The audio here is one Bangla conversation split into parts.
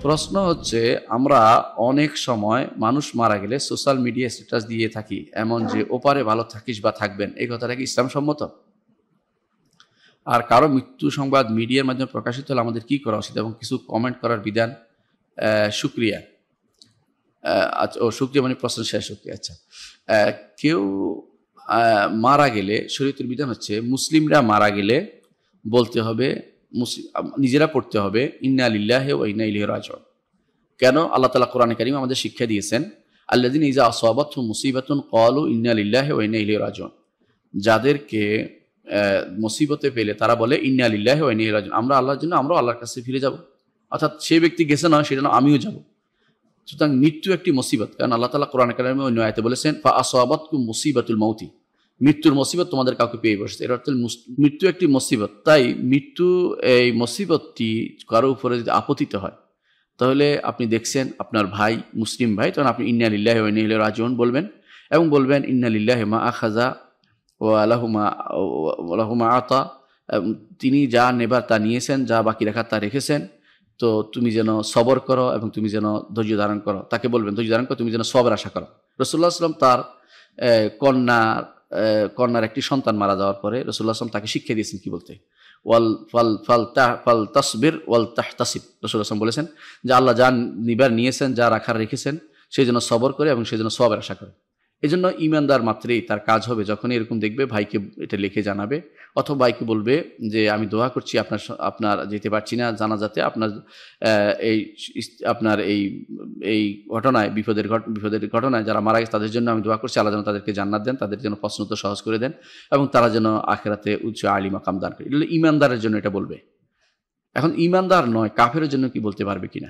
প্রশ্ন হচ্ছে, আমরা অনেক সময় মানুষ মারা গেলে সোশ্যাল মিডিয়া স্ট্যাটাস দিয়ে থাকি, এমন যে ওপারে ভালো থাকিস বা থাকবেন, এই কথাটা কি ইসলাম সম্মত? আর কারো মৃত্যু সংবাদ মিডিয়ার মাধ্যমে প্রকাশিত হলে আমাদের কি করা উচিত এবং কিছু কমেন্ট করার বিধান? শুক্রিয়া। আচ্ছা, ও শুক্রিয়া মানে প্রশ্ন শেষ। শুক্রিয়া। আচ্ছা, কেউ মারা গেলে শরীয়তের বিধান হচ্ছে, মুসলিমরা মারা গেলে বলতে হবে, নিজেরা পড়তে হবে ইন্না লিল্লাহি ওয়া ইন্না ইলাইহি রাজিউন। কেন? আল্লাহ তাআলা কোরআনে কারীম আমাদের শিক্ষা দিয়েছেন, আল্লাযিনা ইযা আসাবাতহুম মুসিবাতুন ক্বালু ইন্না লিল্লাহি ওয়া ইন্না ইলাইহি রাজিউন। যাদেরকে মুসিবতে পেলে তারা বলে ইন্না লিল্লাহি ওয়া ইন্না ইলাইহি রাজিউন, আমরা আল্লাহর জন্য, আমরাও আল্লাহর কাছে ফিরে যাব। অর্থাৎ সেই ব্যক্তি গেছে না, সেটা আমিও যাব। সুতরাং মৃত্যু একটি মুসিবত, কারণ আল্লাহ তাআলা কোরআনে কারীমে অন্য আয়াতে বলেছেন ফা আসাবাতকুম মুসিবাতুল মাউতি, মৃত্যুর মুসিবত তোমাদের কাউকে পেয়ে বসেছে। এর অর্থ মৃত্যু একটি মুসিবত। তাই মৃত্যু, এই মুসিবতটি কারো উপরে যদি আপতিত হয়, তাহলে আপনি দেখছেন আপনার ভাই মুসলিম ভাই, তখন আপনি ইন্না লিল্লাহি ওয়া ইন্না ইলাইহি রাজিউন বলবেন এবং বলবেন ইন্না লিল্লাহি মা আখাযা ওয়া লাহু মা আতা, তিনি যা নেবার তা নিয়েছেন, যা বাকি রাখার তা রেখেছেন। তো তুমি যেন সবর করো এবং তুমি যেন ধৈর্য ধারণ করো। তাকে বলবেন ধৈর্য ধারণ করো, তুমি যেন সবর আশা করো। রাসূলুল্লাহ সাল্লাল্লাহু আলাইহি ওয়াসাল্লাম তার কন্যার একটি সন্তান মারা যাওয়ার পরে রাসূলুল্লাহ সাল্লাল্লাহু আলাইহি ওয়াসাল্লাম তাকে শিক্ষা দিয়েছেন কি বলতে, ফাল তাসবির ওয়াল তাহতাসিব। রাসূলুল্লাহ সাল্লাল্লাহু আলাইহি ওয়াসাল্লাম বলেছেন যে আল্লাহ যা নিবার নিয়েছেন, যা রাখার রেখেছেন, সেই জন্য সবর করে এবং সেই জন্য সওয়াবের আশা করে। এই জন্য ইমানদার মাত্রই তার কাজ হবে, যখন এরকম দেখবে ভাইকে এটা লিখে জানাবে, অথবা ভাইকে বলবে যে আমি দোয়া করছি আপনার যেতে পারছি না জানাজাতে, আপনার এই ঘটনায়, বিপদের ঘটনায় যারা মারা গেছে তাদের জন্য আমি দোয়া করছি, আল্লাহ যেন তাদেরকে জান্নাত দেন, তাদের জন্য প্রশ্ন উত্তর সহজ করে দেন এবং তারা যেন আখিরাতে উচ্চ আলী মাকাম দান করে। এটা ইমানদারের জন্য এটা বলবে। এখন ইমানদার নয় কাফেরের জন্য কি বলতে পারবে কিনা,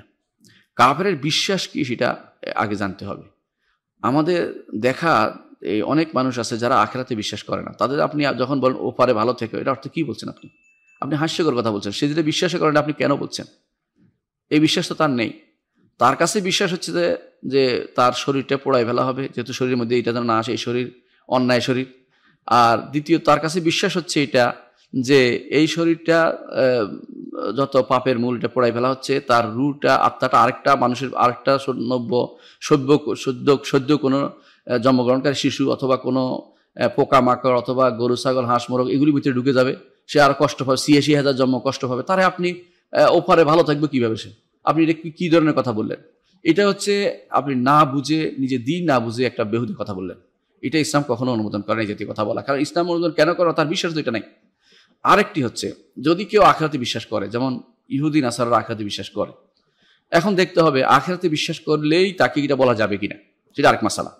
কাফেরের বিশ্বাস কি সেটা আগে জানতে হবে। আমাদের দেখা এই অনেক মানুষ আছে যারা আখিরাতে বিশ্বাস করে না, তাদের আপনি যখন বলেন ওপারে ভালো থেকে, এটা অর্থ কি বলছেন? আপনি হাস্যকর কথা বলছেন। সে যেটা বিশ্বাস করেন আপনি কেন বলছেন? এই বিশ্বাস তো তার নেই। তার কাছে বিশ্বাস হচ্ছে যে তার শরীরটা পোড়ায় ফেলা হবে, যেহেতু শরীরের মধ্যে এটা যেন না আসে, এই শরীর অন্যায় শরীর। আর দ্বিতীয়, তার কাছে বিশ্বাস হচ্ছে এটা যে এই শরীরটা যত পাপের মূল, এটা পোড়ায় ফেলা হচ্ছে, তার রুটা, আত্মাটা আরেকটা মানুষের, আরেকটা সদ্য কোনো জন্মগ্রহণকারী শিশু অথবা কোনো পোকামাকড় অথবা গরু ছাগল হাঁস মোরগ এগুলির ভিতরে ঢুকে যাবে, সে আরো কষ্ট পাবে, ৮৬,০০০ জন্ম কষ্ট পাবে। তারে আপনি ওপারে ভালো থাকবে কিভাবে সে? আপনি এটা কি ধরনের কথা বললেন? এটা হচ্ছে আপনি না বুঝে, নিজে দিন না বুঝে একটা বেহুদী কথা বললেন। এটা ইসলাম কখনো অনুমোদন করে না এই জাতীয় কথা বলা। কারণ ইসলাম অনুমোদন কেন করে? তার বিশ্বাস তো এটা নাই। আরেকটি হচ্ছে, যদি কেউ আখিরাতে বিশ্বাস করে, যেমন ইহুদি নাসারারা আখিরাতে বিশ্বাস করে, এখন দেখতে হবে আখিরাতে বিশ্বাস করলেই তাকে এটা বলা যাবে কিনা, সেটা আরেক মাসালা।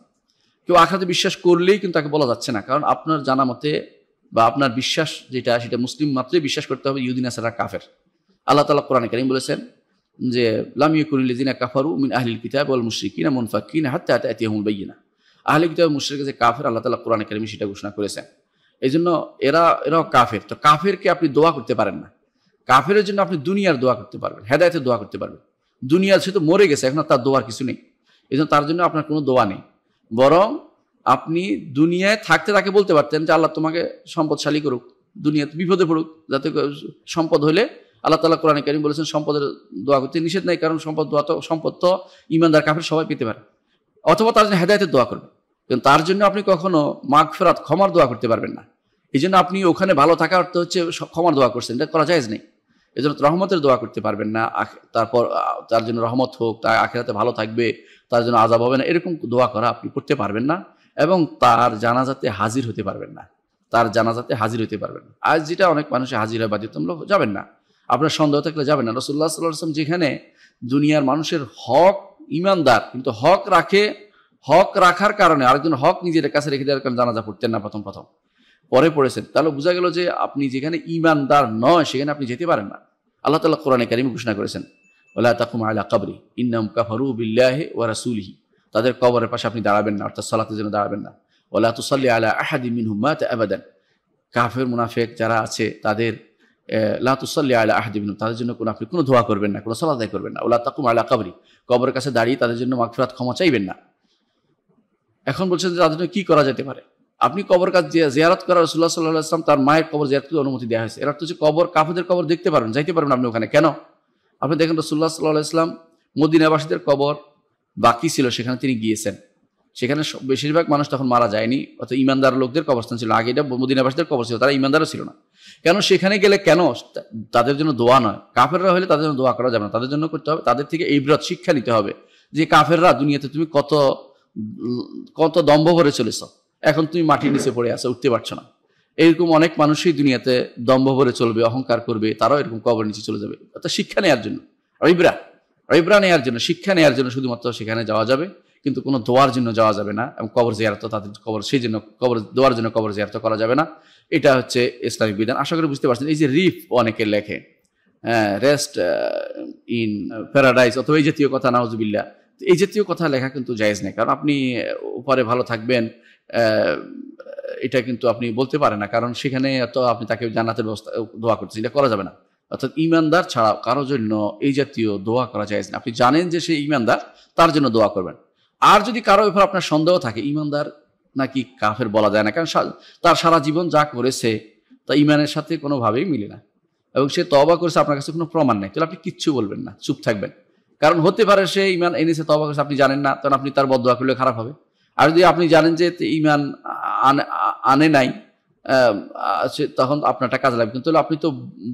কেউ আখিরাতে বিশ্বাস করলেই কিন্তু তাকে বলা যাচ্ছে না, কারণ আপনার জানা মতে বা আপনার বিশ্বাস যেটা, সেটা মুসলিম মাত্রই বিশ্বাস করতে হবে ইহুদি নাসারা কাফের। আল্লাহ তাআলা কোরআনে কারীম বলেছেন যে লাম ইয়াকুনিল লাযিনা কাফারু মিন আহলিল কিতাব ওয়াল মুশরিকিনা মুনফাকিনা হাত্তা তা'তিয়াহুমুল বায়িনা। আহলে কিতাব মুশরিক যে কাফের, আল্লাহ তাআলা কোরআনে কারীমে সেটা ঘোষণা করেছেন। এই জন্য এরাও কাফের। তো কাফেরকে আপনি দোয়া করতে পারেন না। কাফেরের জন্য আপনি দুনিয়ার দোয়া করতে পারবেন, হেদায়েতের দোয়া করতে পারবেন। দুনিয়ার সে তো মরে গেছে, এখন তার দোয়ার কিছু নেই। এই জন্য তার জন্য আপনার কোনো দোয়া নেই, বরং আপনি দুনিয়ায় থাকতে তাকে বলতে পারতেন যে আল্লাহ তোমাকে সম্পদশালী করুক, দুনিয়াতে বিপদে পড়ুক, যাতে সম্পদ হলে আল্লাহ তাআলা কোরআনে কারীম বলেছেন সম্পদের দোয়া করতে নিষেধ নাই, কারণ সম্পদ তো ইমানদার কাফের সবাই পেতে পারে। অথবা তার জন্য হেদায়েতের দোয়া করবে, কিন্তু তার জন্য আপনি কখনো মাগফিরাত, ক্ষমার দোয়া করতে পারবেন না। এই জন্য আপনি ওখানে ভালো থাকার অর্থ হচ্ছে ক্ষমার দোয়া করছেন, এটা করা জায়েজ নেই। এই জন্য রহমতের দোয়া করতে পারবেন না। তারপর তার জন্য রহমত হোক, তার আখিরাতে ভালো থাকবে, তার জন্য আযাব হবে না, এরকম দোয়া করা আপনি করতে পারবেন না। এবং তার জানাজাতে হাজির হতে পারবেন না, আজ যেটা অনেক মানুষে হাজির হয় বাধ্যতামূলক, যাবেন না। আপনার সন্দেহ থাকলে যাবেন না। রাসূলুল্লাহ সাল্লাল্লাহু আলাইহি ওয়াসাল্লাম যেখানে দুনিয়ার মানুষের হক, ইমানদার কিন্তু হক রাখে, হক রাখার কারণে আরেকজন হক নিজের কাছে রেখে দেওয়ার কারণে জানাজা পড়তেন না, প্রথম পরে পড়েছেন। তাহলে বোঝা গেল যে আপনি যেখানে ইমানদার নয় সেখানে আপনি যেতে পারেন না। আল্লাহ তাআলা কোরআনে কারীমে ঘোষণা করেছেন ওয়ালা তাকুম আলা কবরি ইন্নাহুম কাফারু বিল্লাহি ওয়া রাসূলিহি, তাদের কবরের পাশে আপনি দাঁড়াবেন না, অর্থাৎ সালাতের জন্য দাঁড়াবেন না। ওয়ালা তুসাল্লি আলা আহাদিন মিনহুম মাতা আবাদান, কাফের মুনাফিক যারা আছে তাদের লা তুসাল্লি আলা আহাদিন মিনহুম, তাদের জন্য আপনি কোনো দোয়া করবেন না, কোনো সালাত আদায় করবেন না। ওয়ালা তাকুম আলা কবরি, কবরের কাছে দাঁড়িয়ে তাদের জন্য মাগফিরাত, ক্ষমা চাইবেন না। এখন বলছেন যে তাদের জন্য কি করা যেতে পারে? আপনি কবর কাজ জিয়ারত করা, রাসূলুল্লাহ সাল্লাল্লাহু আলাইহি ওয়াসাল্লাম তার মায়ের কবর জিয়ারত করতে অনুমতি দেওয়া হয়েছে। এর অর্থ হচ্ছে কবর, কাফেরদের কবর দেখতে পারবেন, যাইতে পারবেন আপনি ওখানে। কেন? আপনি দেখেন রাসূলুল্লাহ সাল্লাল্লাহু আলাইহি ওয়াসাল্লাম মদিনাবাসীদের কবর বাকি ছিল, সেখানে তিনি গিয়েছেন। সেখানে বেশিরভাগ মানুষ তখন মারা যায়নি, অর্থাৎ ইমানদার লোকদের কবরস্থান ছিল। আগে এটা মদিনাবাসীদের কবর ছিল, তারা ইমানদারও ছিল না। কেন সেখানে গেলে কেন তাদের জন্য দোয়া নয়, কাফেররা হলে তাদের জন্য দোয়া করা যাবে না, তাদের জন্য করতে হবে, তাদের থেকে ইবরত শিক্ষা নিতে হবে যে কাফেররা দুনিয়াতে তুমি কত কত দম্ভ ভরে চলেছ, এখন তুমি মাটির নিচে পড়ে আছো, উঠতে পারছো না। এরকম অনেক মানুষই দুনিয়াতে দম্ভ ভরে চলবে, অহংকার করবে, তারাও এরকম কবর নিচে চলে যাবে। অর্থাৎ শিক্ষা নেওয়ার জন্য, ইবরা নেওয়ার জন্য, শিক্ষা নেওয়ার জন্য শুধুমাত্র সেখানে যাওয়া যাবে, কিন্তু কোনো দোয়ার জন্য যাওয়া যাবে না। এবং কবর জিয়ারত, তাদের কবর সেই জন্য কবর দোয়ার জন্য কবর জিয়ারত করা যাবে না। এটা হচ্ছে ইসলামিক বিধান। আশা করি বুঝতে পারছেন। এই যে রিফ অনেকে লেখে, রেস্ট ইন প্যারাডাইস অথবা এই জাতীয় কথা, নাউজুবিল্লাহ, এই জাতীয় কথা লেখা কিন্তু জায়েজ নেই। কারণ আপনি উপরে ভালো থাকবেন এটা কিন্তু আপনি বলতে পারেন না, কারণ সেখানে তো আপনি তাকে জান্নাতের ব্যবস্থা দোয়া করতেছেন, এটা করা যাবে না। অর্থাৎ ইমানদার ছাড়া কারোর জন্য এই জাতীয় দোয়া করা যায় না। আপনি জানেন যে সে ইমানদার, তার জন্য দোয়া করবেন। আর যদি কারো ব্যাপারে আপনার সন্দেহ থাকে ইমানদার নাকি কাফের, বলা যায় না, কারণ তার সারা জীবন যা করেছে তা ইমানের সাথে কোনোভাবেই মিলে না, এবং সে তওবা করেছে, আপনার কাছে কোনো প্রমাণ নেই, তাহলে আপনি কিচ্ছু বলবেন না, চুপ থাকবেন। কারণ হতে পারে সে ইমান এনেছে, তওবা করেছে, আপনি জানেন না, তখন আপনি তার বদদোয়া করলে খারাপ হবে। আর যদি আপনি জানেন যে ইমান আনে নাই, তখন আপনারটা কাজে লাগবে, কিন্তু আপনি তো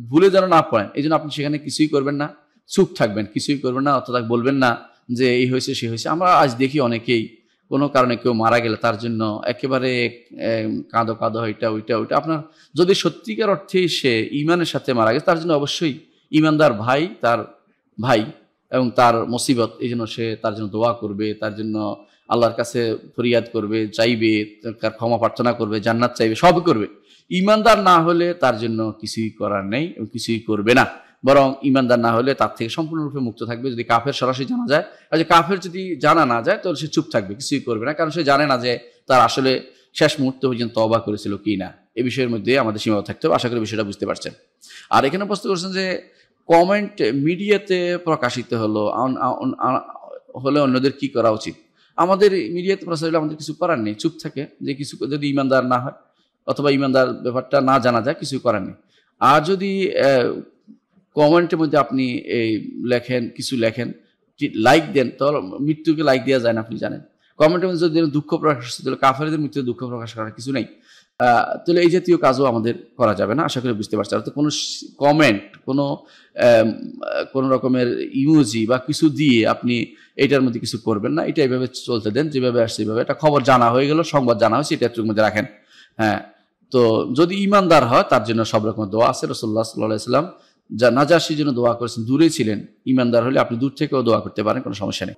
ভুলে যেন না পড়েন, এই জন্য আপনি সেখানে কিছুই করবেন না, চুপ থাকবেন, কিছুই করবেন না, অর্থাৎ বলবেন না যে এই হয়েছে সে হয়েছে। আমরা আজ দেখি অনেকেই কোনো কারণে কেউ মারা গেলে তার জন্য একেবারে কাঁদো কাঁদো, ওইটা ওইটা ওইটা। আপনার যদি সত্যিকার অর্থেই সে ইমানের সাথে মারা গেছে, তার জন্য অবশ্যই ইমানদার ভাই তার ভাই এবং তার মুসিবত, এই জন্য সে তার জন্য দোয়া করবে, তার জন্য আল্লাহর কাছে ফরিয়াদ করবে, চাইবে, তার ক্ষমা প্রার্থনা করবে, জান্নাত চাইবে, সবই করবে। ইমানদার না হলে তার জন্য কিছুই করার নেই এবং কিছুই করবে না, বরং ইমানদার না হলে তার থেকে সম্পূর্ণরূপে মুক্ত থাকবে। যদি কাফের সরাসরি জানা যায়, আর যে কাফের যদি জানা না যায়, তাহলে সে চুপ থাকবে, কিছুই করবে না, কারণ সে জানে না যে তার আসলে শেষ মুহূর্ত পর্যন্ত তওবা করেছিল কি না। এই বিষয়ের মধ্যে আমাদের সীমাবদ্ধ থাকতে হবে। আশা করি বিষয়টা বুঝতে পারছেন। আর এখানে প্রশ্ন করছেন যে কমেন্ট মিডিয়াতে প্রকাশিত হলে অন্যদের কি করা উচিত। আমাদের মিডিয়াতে প্রচার হলে আমাদের কিছু করার নেই, চুপ থাকে, যে কিছু যদি ইমানদার না হয় অথবা ইমানদার ব্যাপারটা না জানা যায়, কিছু করার নেই। আর যদি কমেন্টের মধ্যে আপনি লেখেন, কিছু লেখেন, লাইক দেন, তাহলে মৃত্যুকে লাইক দেওয়া যায় না, আপনি জানেন। কমেন্টের মধ্যে যদি দুঃখ প্রকাশ, তাহলে কাফেরদের মৃত্যুতে দুঃখ প্রকাশ করার কিছু নেই, তাহলে এই জাতীয় কাজও আমাদের করা যাবে না। আশা করি বুঝতে পারছি। অর্থাৎ কোনো কমেন্ট, কোনো রকমের ইমোজি বা কিছু দিয়ে আপনি এটার মধ্যে কিছু করবেন না, এটা এইভাবে চলতে দেন, যেভাবে আসছে এইভাবে। এটা খবর জানা হয়ে গেল, সংবাদ জানা হয়েছে, এটা একটুর মধ্যে রাখেন। হ্যাঁ, তো যদি ইমানদার হয় তার জন্য সব রকম দোয়া আছে। রাসূলুল্লাহ সাল্লাল্লাহু আলাইহি ওয়াসাল্লাম নাজাশির জন্য দোয়া করেছেন, দূরে ছিলেন, ইমানদার হলে আপনি দূর থেকেও দোয়া করতে পারেন, কোনো সমস্যা নেই।